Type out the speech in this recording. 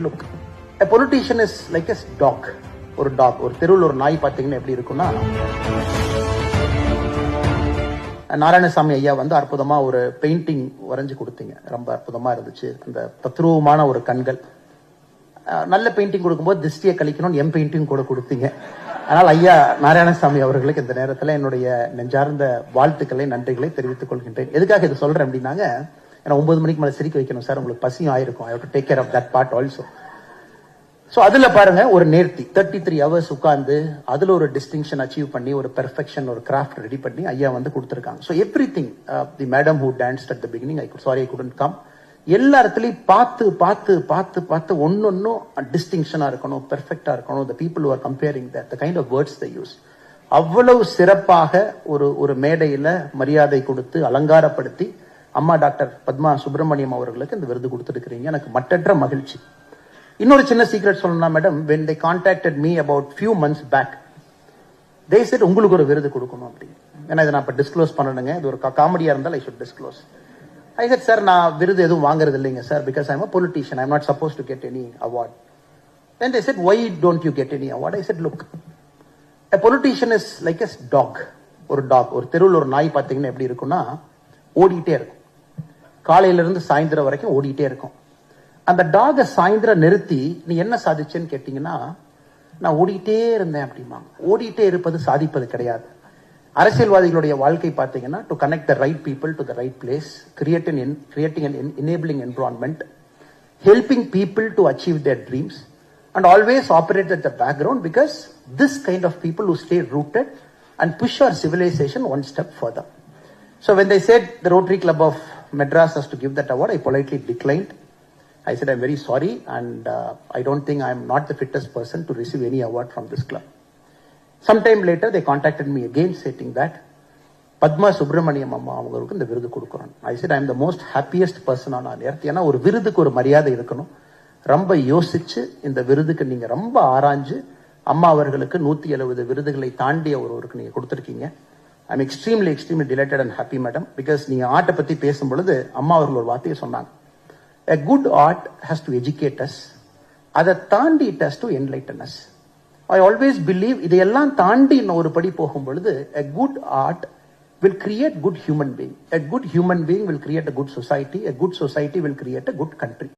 look, a politician is like a dog. ஒரு talk, ஒரு தெருவில் ஒரு நாய் பார்த்தீங்கன்னா எப்படி இருக்குன்னா, நாராயணசாமி ஐயா வந்து அற்புதமா ஒரு பெயிண்டிங் வரைஞ்சு கொடுத்தீங்க. ரொம்ப அற்புதமா இருந்துச்சு. அந்த தத்ரூபமான ஒரு கண்கள். நல்ல பெயிண்டிங் கொடுக்கும்போது திருஷ்டியை கழிக்கணும்னு எம் பெயிண்டிங் கூட கொடுத்தீங்க. அதனால் ஐயா நாராயணசாமி அவர்களுக்கு இந்த நேரத்தில் என்னுடைய நெஞ்சார்ந்த வாழ்த்துக்களை, நன்றிகளை தெரிவித்துக் கொள்கின்றேன். எதுக்காக இது சொல்றேன் அப்படின்னாங்க, ஏன்னா 9 மணிக்கு மேலே சிரிக்க வைக்கணும் சார், உங்களுக்கு பசியும் ஆயிருக்கும். I have to take care of that part also. So அதுல பாருங்க, ஒரு நேர்த்தி 33 hours உட்கார்ந்து அதுல ஒரு டிஸ்டிங்ஷன் அச்சீவ் பண்ணி, ஒரு பெர்ஃபெக்ஷன், ஒரு கிராஃப்ட் ரெடி பண்ணி ஐயா வந்து கொடுத்துருக்காங்க. So every thing, the madam who danced at the beginning, I couldn't come, எல்லா இடத்துலையும் பார்த்து பார்த்து பார்த்து பார்த்து ஒன்னொன்னும் டிஸ்டிங்ஷனா இருக்கணும், பெர்ஃபெக்டா இருக்கணும். The people who are comparing that, the kind of words they use, அவ்வளவு சிறப்பாக ஒரு மேடையில மரியாதை கொடுத்து அலங்காரப்படுத்தி அம்மா டாக்டர் பத்மா சுப்பிரமணியம் அவர்களுக்கு இந்த விருது கொடுத்துருக்கிறீங்க. எனக்கு மட்டற்ற மகிழ்ச்சி. இன்னொரு சின்ன சீக்ரெட் சொல்லணும்னா madam, when they contacted me about few months back, they said உங்களுக்கு ஒரு விருது கொடுக்கணும் அப்படின்னு. ஏன்னா இதை நான் இப்போ டிஸ்க்ளோஸ் பண்ணணுங்க, இது ஒரு காமெடியா இருந்தால் I should disclose. I said, sir நான் விருது எதுவும் வாங்குறது இல்லைங்க sir, because I am a politician, I am not supposed to get any award. Then they said, why don't you get any award? I said, look, a politician is like a dog. ஒரு talk, ஒரு தெருவில் ஒரு நாய் பார்த்தீங்கன்னா எப்படி இருக்குன்னா, ஓடிட்டே இருக்கும். காலையிலிருந்து சாயந்தரம் வரைக்கும் ஓடிட்டே இருக்கும். அந்த டாகை சாயந்தரம் நிறுத்தி நீ என்ன சாதிச்சேன்னு கேட்டீங்கன்னா, நான் ஓடிட்டே இருந்தேன் அப்படிம்பாங்க. ஓடிட்டே இருப்பது சாதிப்பது கிடையாது. அரசியல்வாதிகளுடைய வாழ்க்கை பார்த்தீங்கன்னா, to connect the right people to the right place, creating an enabling environment, helping people to achieve their dreams, and always operate at the background, because this kind of people who stay rooted and push our civilization one step further. So when they said the Rotary Club of Madras has to give that award, I politely declined. I said, I'm very sorry, and I don't think I'm not the fittest person to receive any award from this club. Sometime later, they contacted me again stating that Padma Subramaniam அம்மா அவங்களுக்கு இந்த விருது கொடுக்குறோம். I said, I'm the most happiest person on earth. ஏன்னா ஒரு விருதுக்கு ஒரு மரியாதை இருக்கணும். ரொம்ப யோசிச்சு இந்த விருதுக்கு நீங்க ரொம்ப ஆராய்ஞ்சு அம்மா அவர்களுக்கு 170 விருதுகளை தாண்டிய ஒருவருக்கு நீங்க கொடுத்துருக்கீங்க. I'm extremely delighted and happy, madam, because நீங்க ஆர்ட்டை பத்தி பேசும் பொழுது அம்மா அவர்கள் ஒரு வார்த்தையை சொன்னாங்க. A good art has to educate us. அதை தாண்டி it has to enlighten us. I always believe இதையெல்லாம் தாண்டி இன்னும் ஒரு படி போகும் பொழுது a good art will create good human being. A good human being will create a good society. A good society will create a good country.